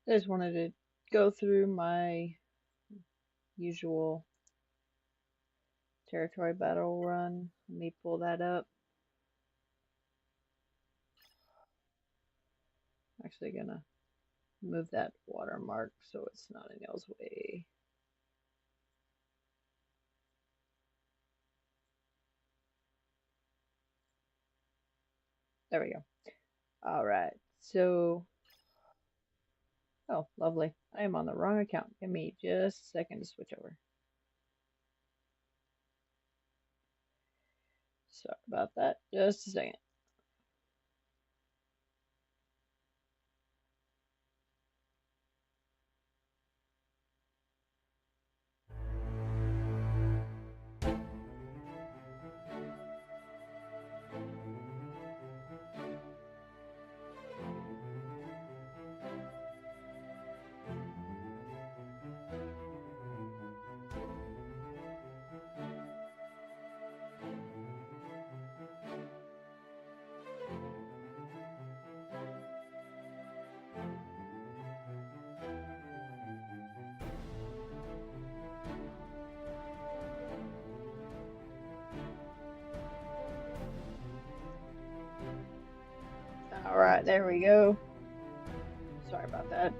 I just wanted to go through my usual territory battle run. Let me pull that up. I'm actually gonna move that watermark so it's not in y'all's way. There we go. All right. So, oh, lovely. I am on the wrong account. Give me just a second to switch over. Sorry about that. Just a second. All right, there we go. Sorry about that.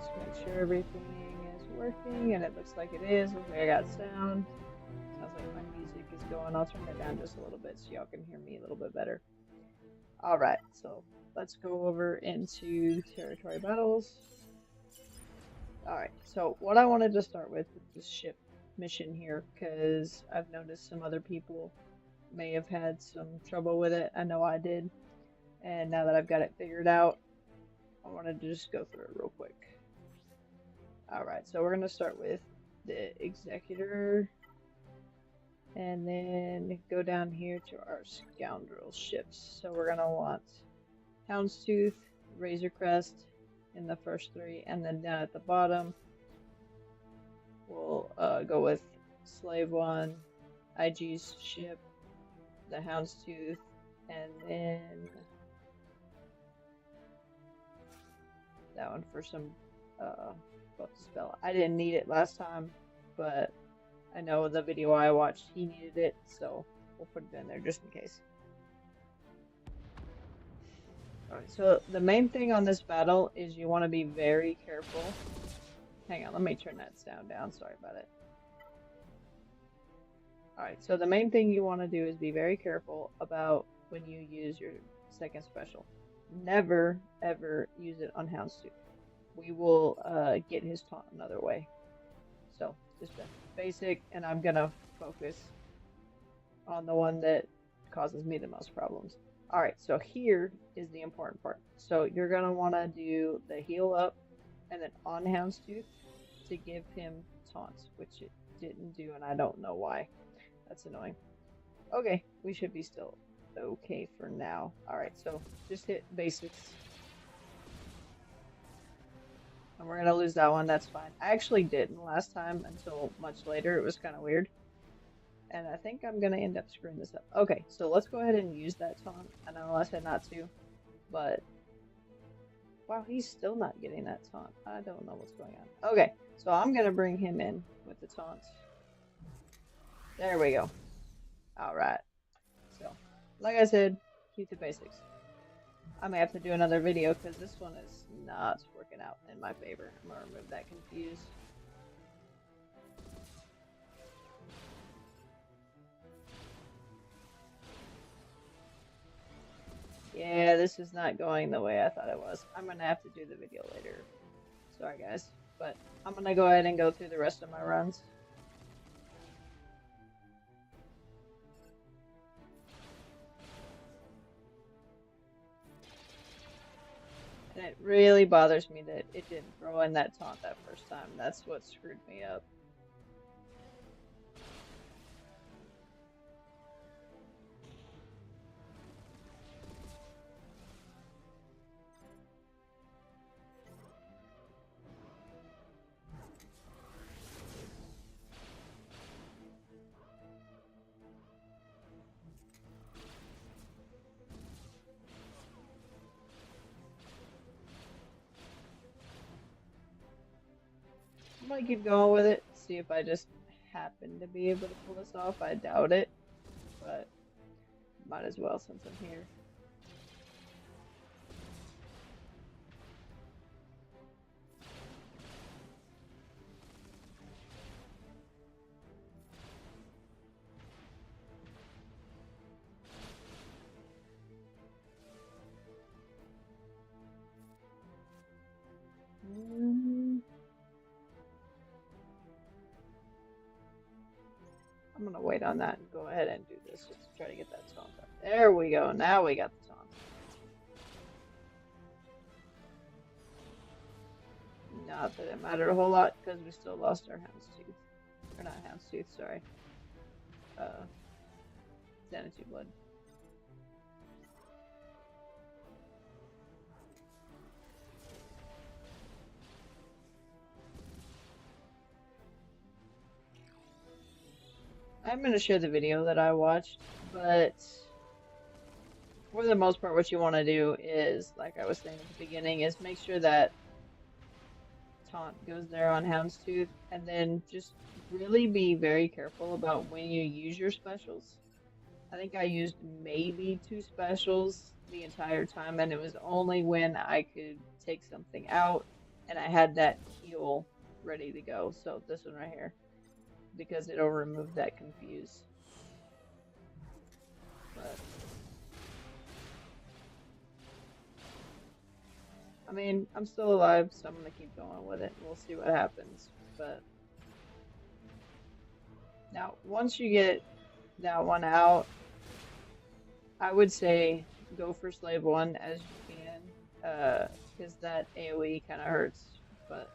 Just make sure everything is working, and it looks like it is. Okay, I got sound. Sounds like my music is going. I'll turn it down just a little bit so y'all can hear me a little bit better. All right, so let's go over into territory battles. All right, so what I wanted to start with this ship mission here, because I've noticed some other people may have had some trouble with it. I know I did. And now that I've got it figured out, I wanted to just go through it real quick. Alright, so we're going to start with the Executor. And then go down here to our Scoundrel ships. So we're going to want Houndstooth, Razor Crest in the first three. And then down at the bottom, we'll go with Slave One, IG's ship, the Houndstooth, and then that one for some buff to spell. I didn't need it last time, but I know the video I watched, he needed it, so we'll put it in there just in case. Alright, so the main thing on this battle is you want to be very careful. Hang on, let me turn that sound down, sorry about it. Alright, so the main thing you want to do is be very careful about when you use your second special. Never, ever use it on Houndstooth. We will get his taunt another way. So, just a basic, and I'm gonna focus on the one that causes me the most problems. Alright, so here is the important part. So you're gonna want to do the heal up and then on Houndstooth to give him taunts, which it didn't do, and I don't know why. That's annoying. Okay, we should be still okay for now. Alright, so just hit basics. And we're gonna lose that one, that's fine. I actually didn't last time until much later. It was kind of weird. And I think I'm gonna end up screwing this up. Okay, so let's go ahead and use that taunt. I know I said not to, but wow, he's still not getting that taunt. I don't know what's going on. Okay, so I'm gonna bring him in with the taunts. There we go. Alright. So, like I said, keep the basics. I may have to do another video because this one is not working out in my favor. I'm gonna remove that confuse. Yeah, this is not going the way I thought it was. I'm gonna have to do the video later. Sorry guys, but I'm gonna go ahead and go through the rest of my runs. And it really bothers me that it didn't throw in that taunt that first time. That's what screwed me up. gonna keep going with it. See if I just happen to be able to pull this off. I doubt it, but might as well since I'm here. I'm gonna wait on that and go ahead and do this just to try to get that taunt up. There we go. Now we got the taunt. Not that it mattered a whole lot because we still lost our Houndstooth. Or not Houndstooth, sorry. Sanity Blood. I'm going to share the video that I watched, but for the most part, what you want to do is, like I was saying at the beginning, is make sure that taunt goes there on Houndstooth, and then just really be very careful about when you use your specials. I think I used maybe 2 specials the entire time, and it was only when I could take something out and I had that heal ready to go. So this one right here, because it'll remove that confuse. But I mean, I'm still alive, so I'm gonna keep going with it. We'll see what happens. But now, once you get that one out, I would say go for Slave 1 as you can, because that AoE kind of hurts. But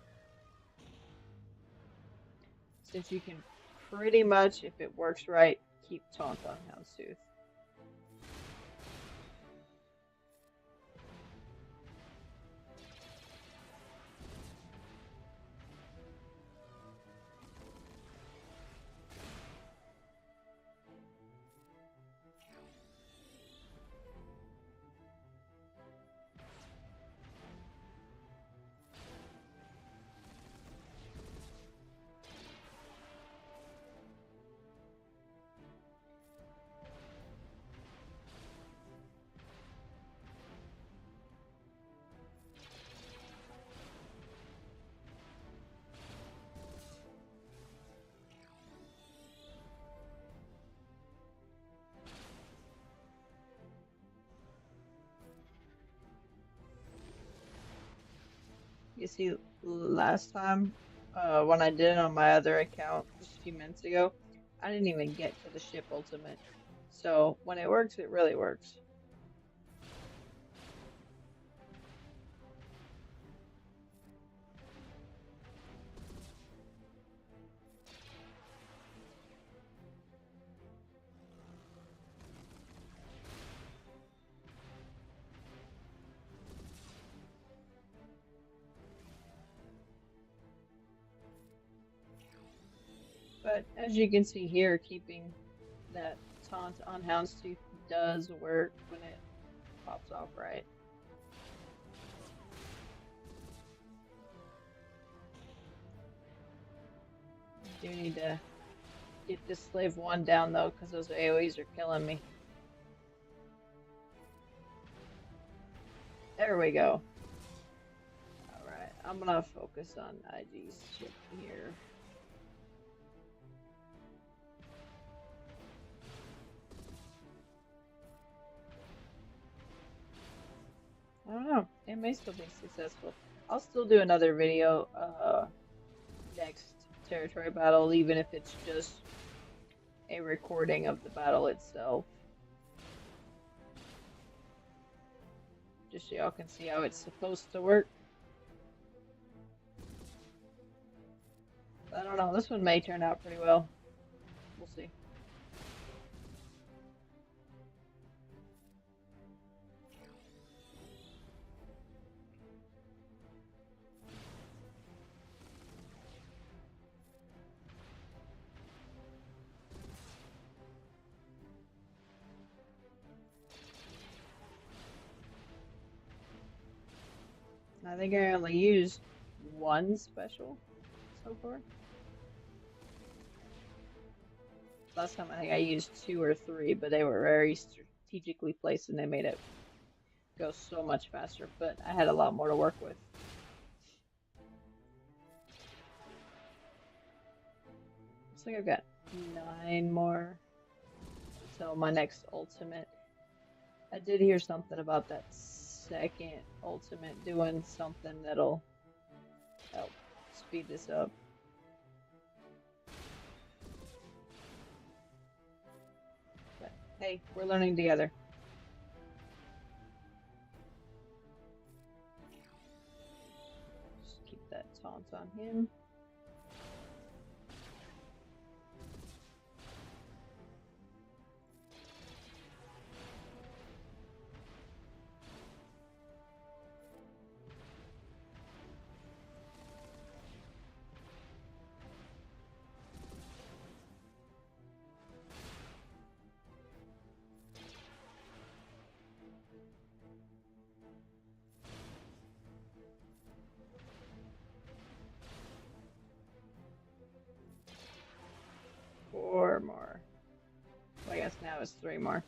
since you can pretty much, if it works right, keep taunt on Houndstooth. You see, last time, when I did it on my other account just a few minutes ago, I didn't even get to the ship ultimate. So when it works, it really works. But as you can see here, keeping that taunt on Houndstooth does work when it pops off right. Do need to get this Slave 1 down though, because those AoEs are killing me. There we go. Alright, I'm gonna focus on IG's ship here. I don't know. It may still be successful. I'll still do another video next territory battle, even if it's just a recording of the battle itself. Just so y'all can see how it's supposed to work. I don't know. This one may turn out pretty well. We'll see. I think I only used 1 special, so far. Last time I think I used 2 or 3, but they were very strategically placed and they made it go so much faster, but I had a lot more to work with. Looks like I've got 9 more until my next ultimate. I did hear something about that second ultimate doing something that'll help speed this up. But hey, we're learning together. Just keep that taunt on him. Four more. Well, I guess now it's 3 more.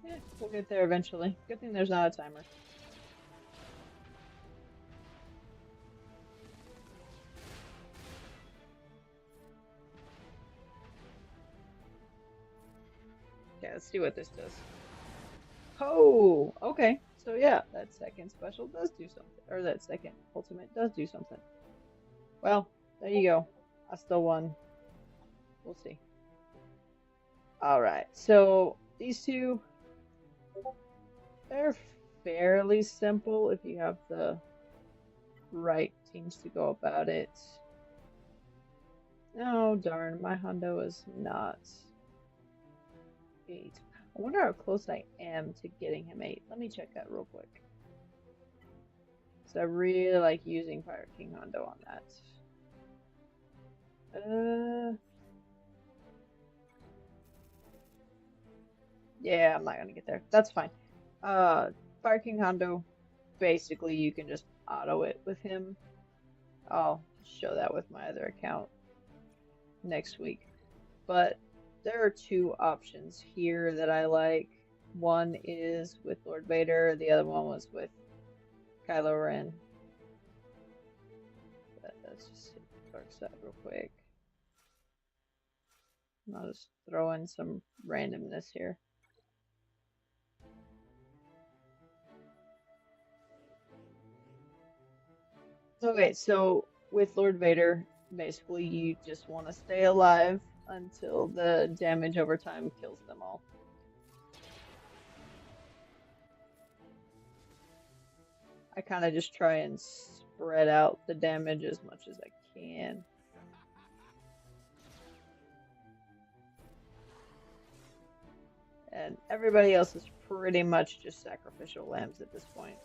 Yeah, we'll get there eventually. Good thing there's not a timer. Okay, let's see what this does. Oh, okay. So yeah, that second special does do something. Or that second ultimate does do something. Well, there you go. I still won. We'll see. Alright, so these two, they're fairly simple if you have the right teams to go about it. Oh, darn, my hundo is not 8. I wonder how close I am to getting him 8. Let me check that real quick. So I really like using Pirate King Hondo on that. Yeah, I'm not gonna get there. That's fine. Fire King Hondo, basically you can just auto it with him. I'll show that with my other account next week. But there are 2 options here that I like. One is with Lord Vader, the other one was with Kylo Ren. But let's just hit the dark side real quick. I'll just throw in some randomness here. Okay, so with Lord Vader, basically you just want to stay alive until the damage over time kills them all. I kind of just try and spread out the damage as much as I can. And everybody else is pretty much just sacrificial lambs at this point.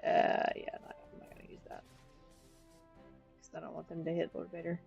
Yeah, I'm not gonna use that. Because I don't want them to hit Lord Vader.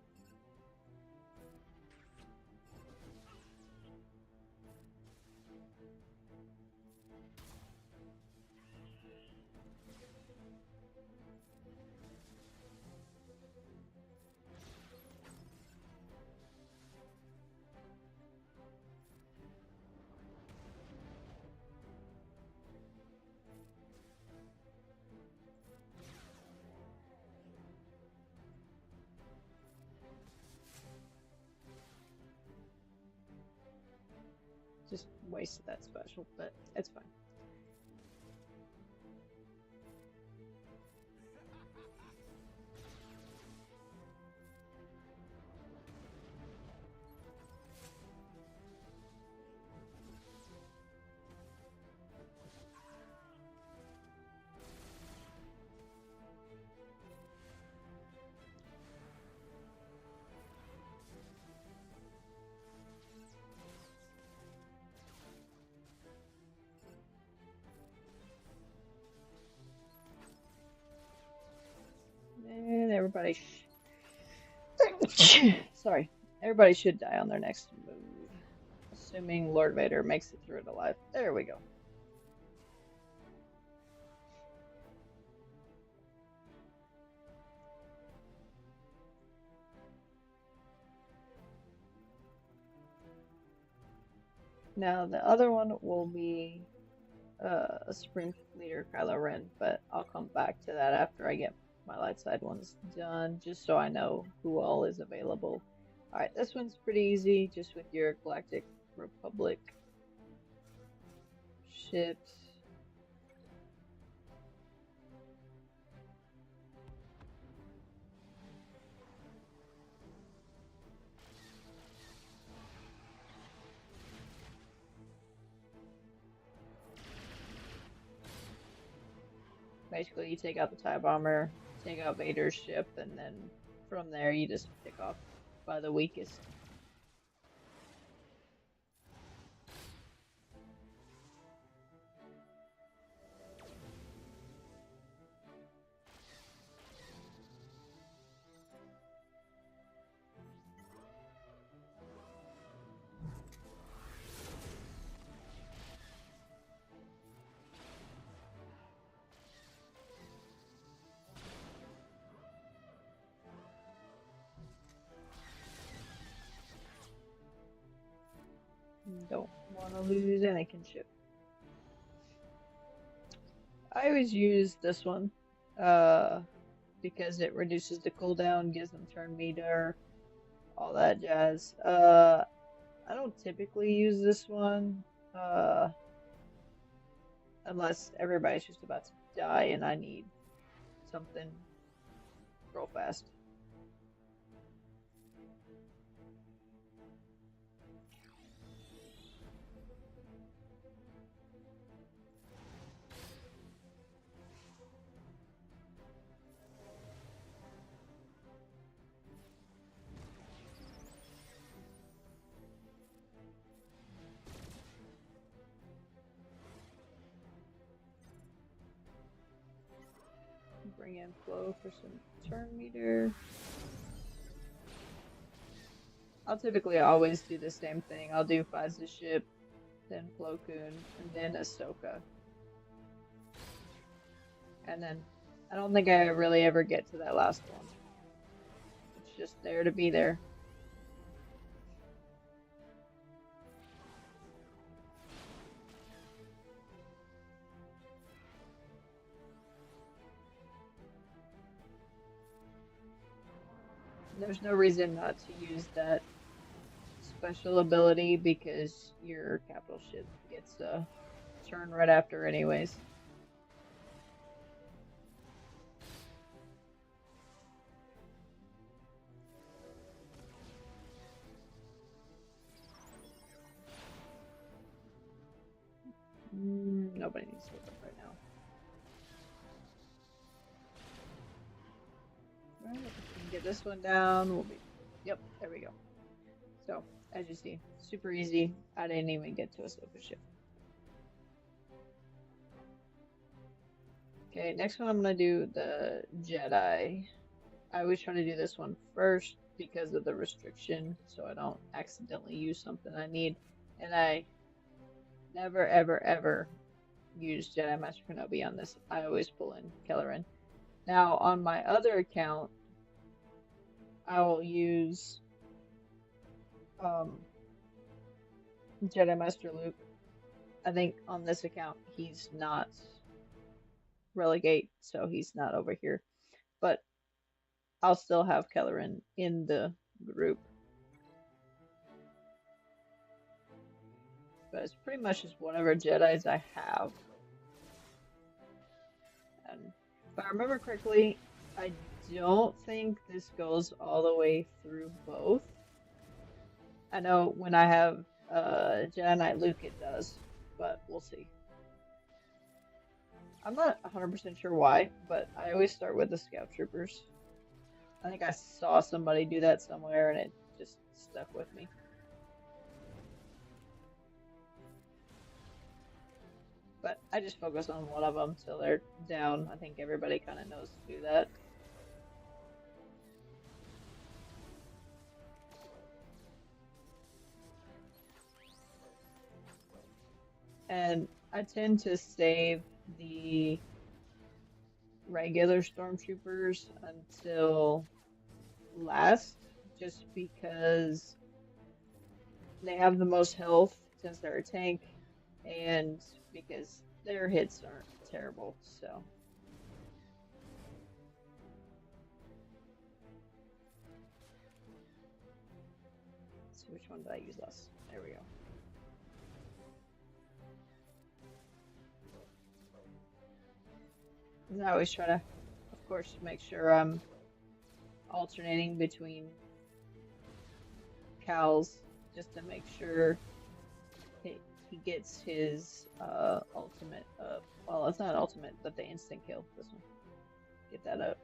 Just wasted that special, but it's fine. everybody sorry. Everybody should die on their next move. Assuming Lord Vader makes it through it alive. There we go. Now the other one will be a Supreme Leader Kylo Ren, but I'll come back to that after I get my light side ones done, just so I know who all is available. Alright, this one's pretty easy, just with your Galactic Republic ships. Basically, you take out the TIE bomber, take out Vader's ship, and then from there you just pick off by the weakest. Don't want to lose Anakin ship. I always use this one because it reduces the cooldown, gives them turn meter, all that jazz. I don't typically use this one unless everybody's just about to die and I need something real fast. Bring in flow for some turn meter. I'll typically always do the same thing. I'll do Phease's ship, then Plo Koon, and then Ahsoka. And then I don't think I really ever get to that last one. It's just there to be there. There's no reason not to use that special ability because your capital ship gets a turn right after anyways. Nobody needs to look up right now. Alright, if we can get this one down, we'll be... Yep, there we go. So, as you see, super easy. I didn't even get to Ahsoka's ship. Okay, next one I'm going to do the Jedi. I always try to do this one first because of the restriction, so I don't accidentally use something I need. And I never, ever, ever use Jedi Master Kenobi on this. I always pull in Kylo Ren. Now, on my other account, I will use Jedi Master Luke. I think on this account, he's not relegate, so he's not over here. But I'll still have Kylo Ren in the group. But it's pretty much just whatever Jedis I have. And if I remember correctly, I don't think this goes all the way through both. I know when I have Jedi Knight Luke it does, but we'll see. I'm not 100% sure why, but I always start with the Scout Troopers. I think I saw somebody do that somewhere and it just stuck with me. But I just focus on one of them till they're down. I think everybody kind of knows to do that. And I tend to save the regular stormtroopers until last, just because they have the most health since they're a tank, and because their hits aren't terrible. So, let's see which one did I use last? There we go. And I always try to, of course, make sure I'm alternating between cows just to make sure he gets his ultimate up. Well, it's not ultimate, but the instant kill. This one. Get that up.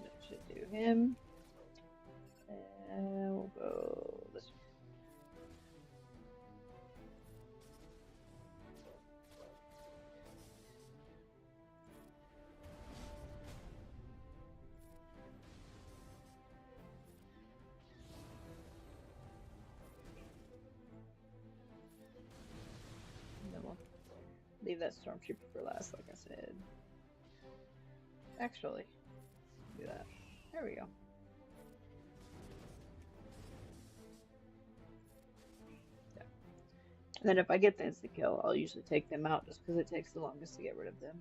That should do him. And we'll go this way. And then we'll leave that stormtrooper for last, like I said. Actually, do that. There we go. Yeah. And then if I get the instant kill, I'll usually take them out just because it takes the longest to get rid of them.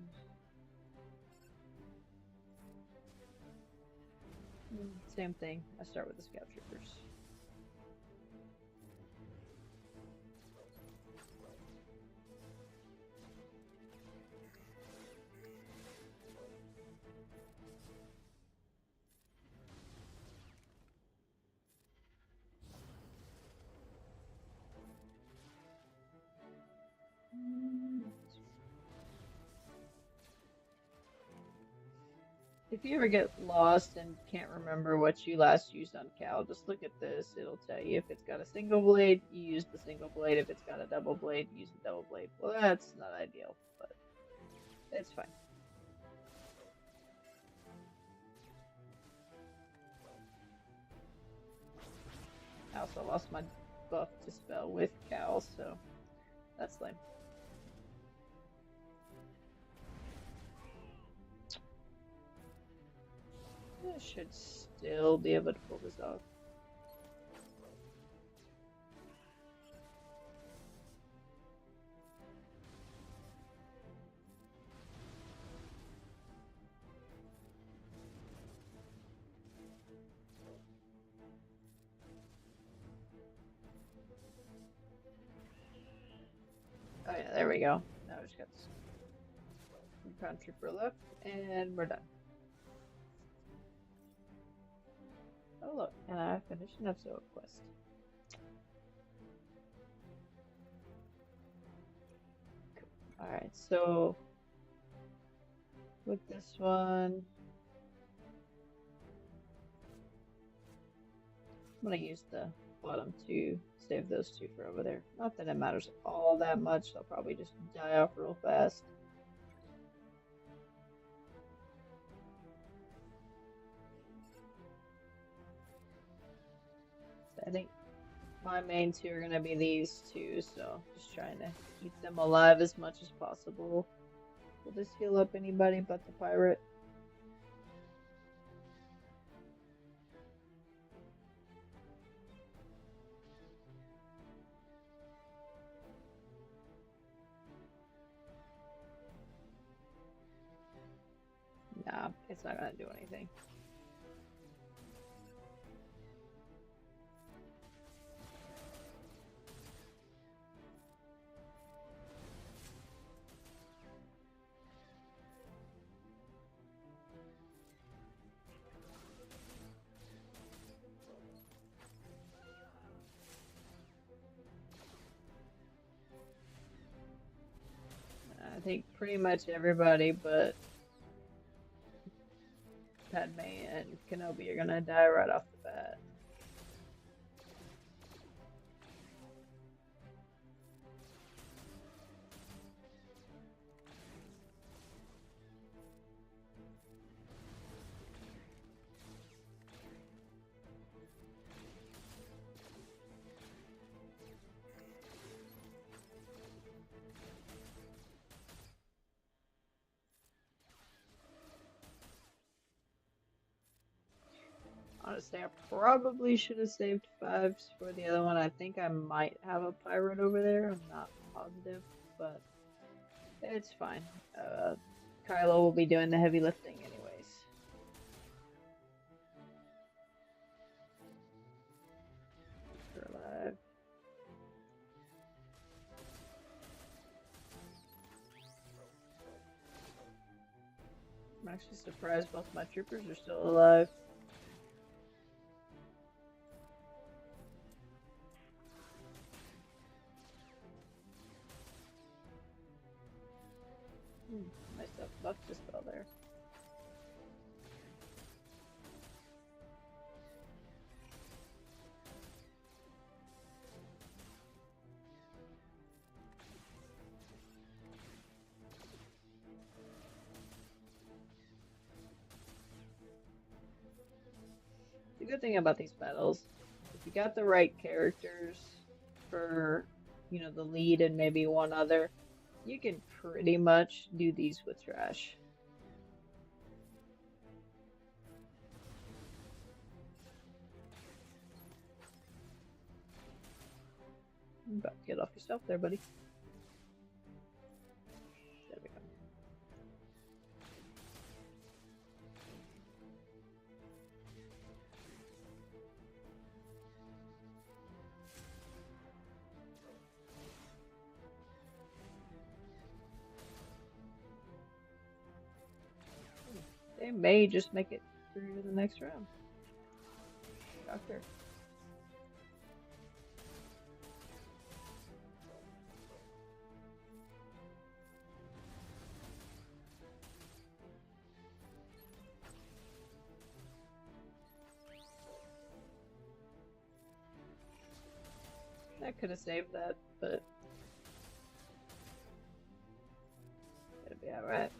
Same thing. I start with the scout troopers. If you ever get lost and can't remember what you last used on Cal, just look at this. It'll tell you if it's got a single blade, you use the single blade. If it's got a double blade, use the double blade. Well, that's not ideal, but it's fine. I also lost my buff to spell with Cal, so that's lame. I should still be able to pull this off. Oh yeah, there we go. Now we just got this Crown Trooper left, and we're done. Oh look, and I finished an episode quest. Cool. Alright, so with this one, I'm gonna use the bottom two, save those two for over there. Not that it matters all that much, they'll probably just die off real fast. So I think my main two are gonna be these two, so just trying to keep them alive as much as possible. Will this heal up anybody but the pirate? Nah, it's not gonna do anything. I think pretty much everybody but Padme and Kenobi are gonna die right off the bat. Honestly, I probably should have saved fives for the other one. I think I might have a pirate over there. I'm not positive, but it's fine. Kylo will be doing the heavy lifting anyways. We're alive. I'm actually surprised both my troopers are still alive. Nice stuff. Buff just fell there. The good thing about these battles, if you got the right characters for, you know, the lead and maybe one other, you can pretty much do these with trash. I'm about to get off yourself there, buddy. There we go. They may just make it through to the next round. Doctor. I could have saved that, but it'll be alright.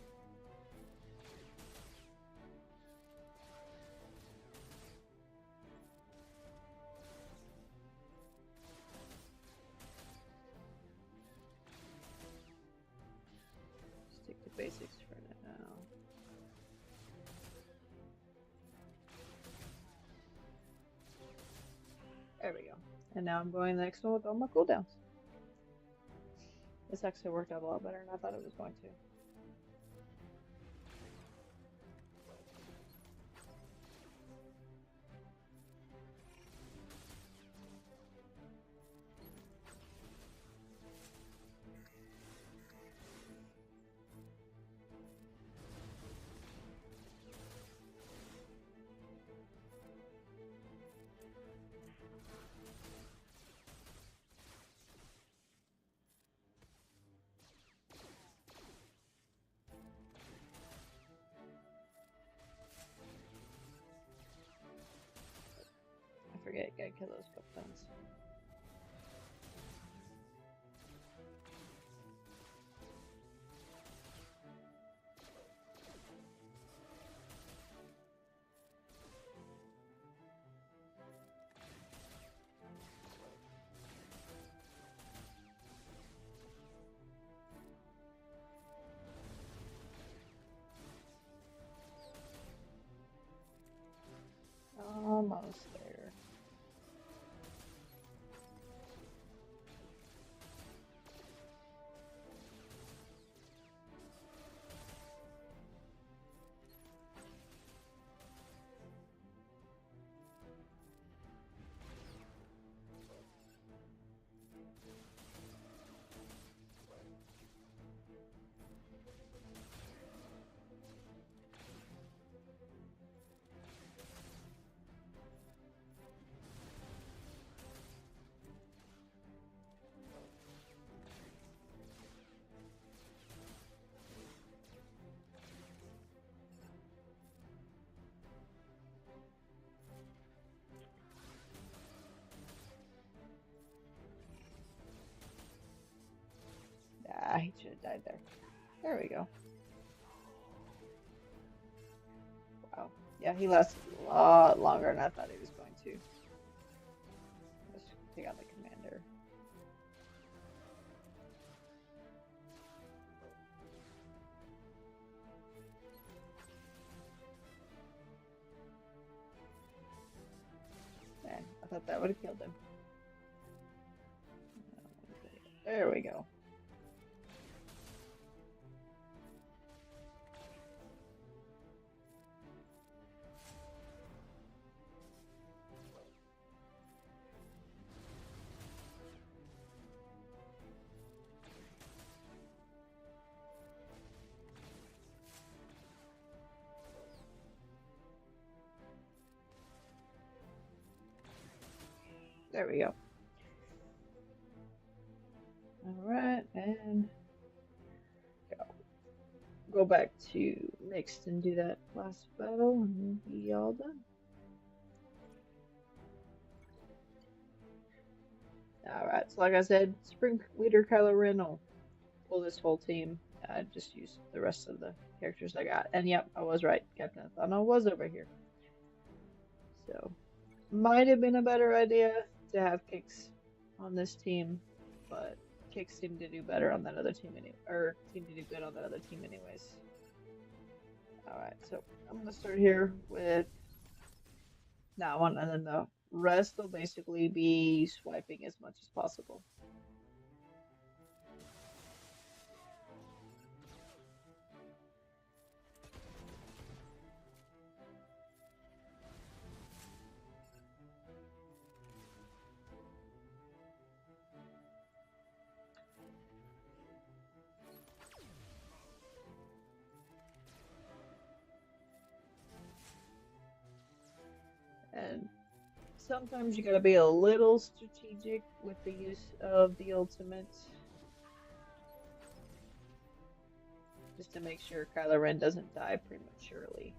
Stick to basics for now. There we go. And now I'm going the next one with all my cooldowns. This actually worked out a lot better than I thought it was going to. I forget, gotta kill those couple times. Almost there. he should have died there. There we go. Wow. Yeah, he lasted a lot longer than I thought he was going to. Let's take out the commander. Man, I thought that would have killed him. There we go. There we go. Alright, and go back to mixed and do that last battle and be all done. Alright, so like I said, Spring Leader Kylo Ren will pull this whole team. I just use the rest of the characters I got. And yep, I was right. Captain Athana was over here. So, might have been a better idea to have Kix on this team, but Kix seemed to do better on that other team anyway, or seemed to do good on that other team anyways. Alright, so I'm gonna start here with that one, and then the rest will basically be swiping as much as possible. And sometimes you gotta be a little strategic with the use of the ultimate. Just to make sure Kylo Ren doesn't die prematurely.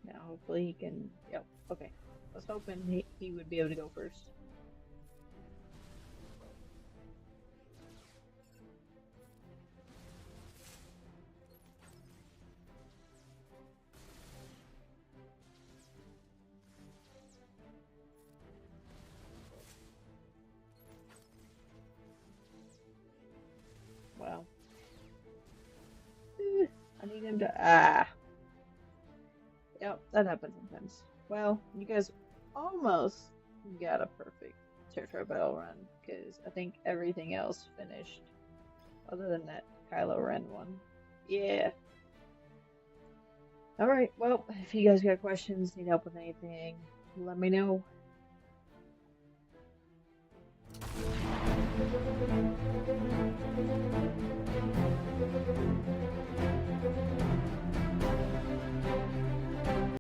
Now, hopefully he can. Yep, okay. I was hoping he would be able to go first. Well, I need him to. Yep, that happens sometimes. Well, you guys almost got a perfect territory battle run, because I think everything else finished, other than that Kylo Ren one. Yeah. Alright, well, if you guys got questions, need help with anything, let me know.